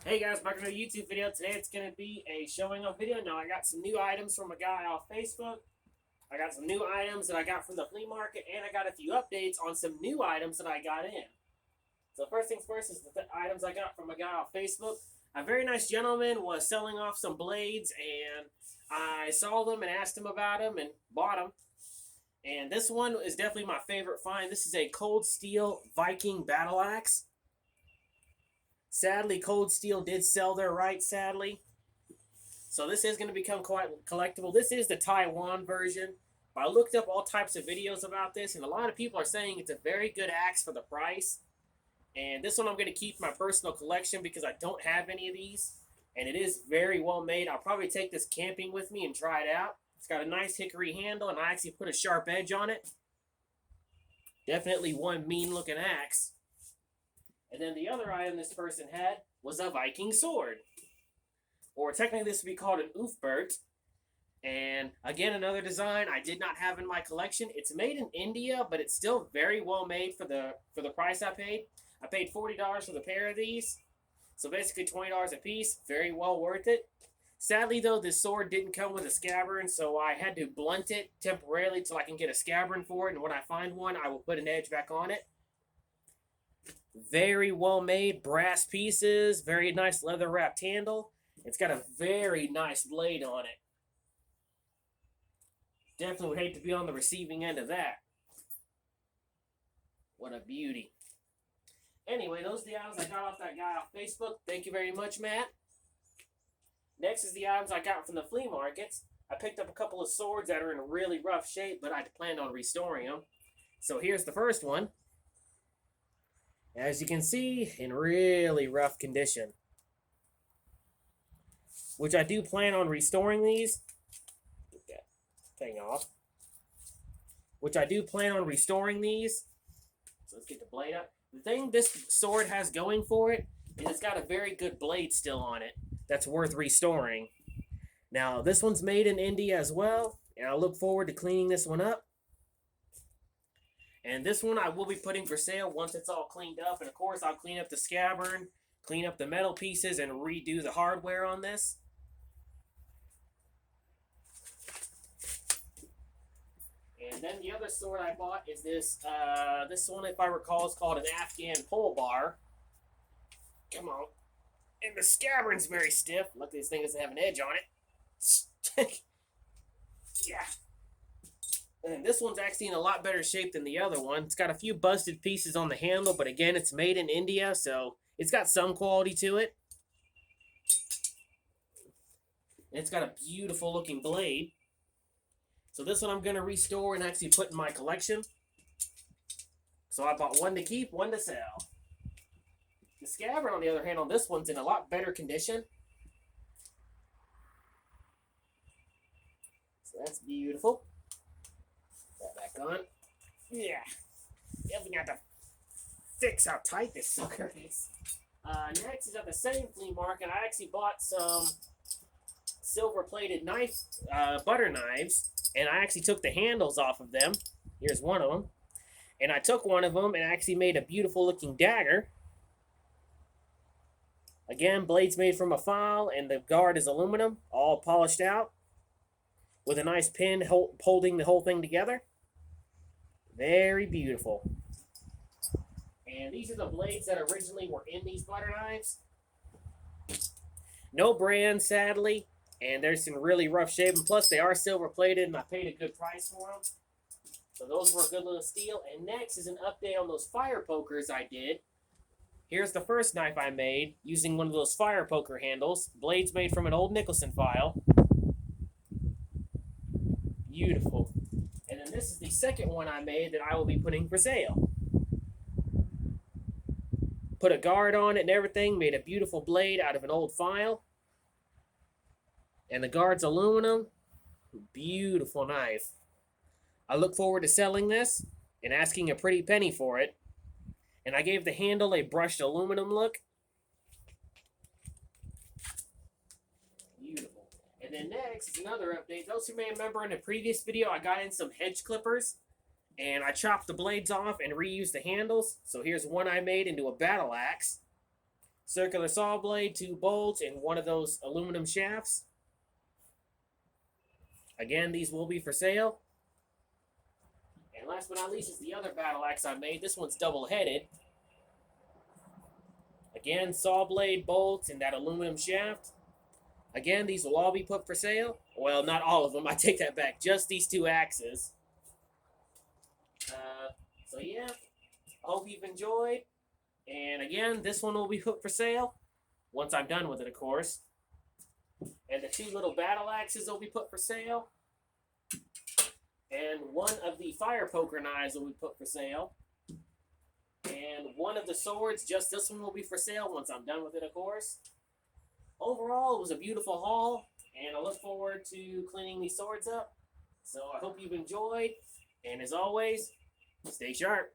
Hey guys, back to a YouTube video. Today it's going to be a showing off video. Now I got some new items from a guy off Facebook. I got some new items that I got from the flea market, and I got a few updates on some new items that I got in. So first things first is the items I got from a guy off Facebook. A very nice gentleman was selling off some blades, and I saw them and asked him about them and bought them. And this one is definitely my favorite find. This is a cold steel Viking battle axe. Sadly, Cold Steel did sell their rights, sadly. So this is going to become quite collectible. This is the Taiwan version. I looked up all types of videos about this, and a lot of people are saying it's a very good axe for the price. And this one I'm going to keep in my personal collection because I don't have any of these. And it is very well made. I'll probably take this camping with me and try it out. It's got a nice hickory handle, and I actually put a sharp edge on it. Definitely one mean looking axe. And then the other item this person had was a Viking Sword. Or technically this would be called an Oofbert. And again, another design I did not have in my collection. It's made in India, but it's still very well made for the price I paid. I paid $40 for the pair of these. So basically $20 a piece. Very well worth it. Sadly though, this sword didn't come with a scabbard, so I had to blunt it temporarily till I can get a scabbard for it. And when I find one, I will put an edge back on it. Very well made brass pieces, very nice leather wrapped handle. It's got a very nice blade on it. Definitely would hate to be on the receiving end of that. What a beauty. Anyway, those are the items I got off that guy off Facebook. Thank you very much, Matt. Next is the items I got from the flea markets. I picked up a couple of swords that are in really rough shape, but I planned on restoring them. So here's the first one. As you can see, in really rough condition. Which I do plan on restoring these. Get that thing off. Which I do plan on restoring these. So let's get the blade up. The thing this sword has going for it is it's got a very good blade still on it that's worth restoring. Now, this one's made in India as well, and I look forward to cleaning this one up. And this one I will be putting for sale once it's all cleaned up. And of course, I'll clean up the scabbard, clean up the metal pieces, and redo the hardware on this. And then the other sword I bought is this. This one, if I recall, is called an Afghan Pullbar. Come on. And the scabbard's very stiff. Luckily, this thing doesn't have an edge on it. Yeah. And this one's actually in a lot better shape than the other one. It's got a few busted pieces on the handle, but again, it's made in India, so it's got some quality to it. And it's got a beautiful looking blade. So this one I'm going to restore and actually put in my collection. So I bought one to keep, one to sell. The scabbard, on the other hand, on this one's in a lot better condition. So that's beautiful. Back on. Yeah. Definitely got to fix how tight this sucker is. Next is at the same flea market. I actually bought some silver-plated knife, butter knives, and I actually took the handles off of them. Here's one of them. And I took one of them and actually made a beautiful-looking dagger. Again, blade's made from a file, and the guard is aluminum, all polished out, with a nice pin holding the whole thing together. Very beautiful. And these are the blades that originally were in these butter knives. No brand, sadly, and they're in really rough shape. And plus, they are silver plated, and I paid a good price for them. So those were a good little steal. And next is an update on those fire pokers I did. Here's the first knife I made using one of those fire poker handles. Blades made from an old Nicholson file. Beautiful. And then this is the second one I made that I will be putting for sale. Put a guard on it and everything. Made a beautiful blade out of an old file. And the guard's aluminum. Beautiful knife. I look forward to selling this and asking a pretty penny for it. And I gave the handle a brushed aluminum look. Beautiful. And then next is another update. Those who may remember in a previous video, I got in some Hedge Clippers. And I chopped the blades off and reused the handles. So here's one I made into a battle axe. circular saw blade, 2 bolts, and one of those aluminum shafts. Again, these will be for sale. And last but not least is the other battle axe I made. This one's double-headed. Again, saw blade, bolts, and that aluminum shaft. Again, these will all be put for sale. Well, not all of them. I take that back. Just these 2 axes. So yeah, I hope you've enjoyed. And again, this one will be put for sale. Once I'm done with it, of course. And the 2 little battle axes will be put for sale. And one of the fire poker knives will be put for sale. And one of the swords, just this one, will be for sale once I'm done with it, of course. Overall, it was a beautiful haul, and I look forward to cleaning these swords up. So I hope you've enjoyed, and as always, stay sharp.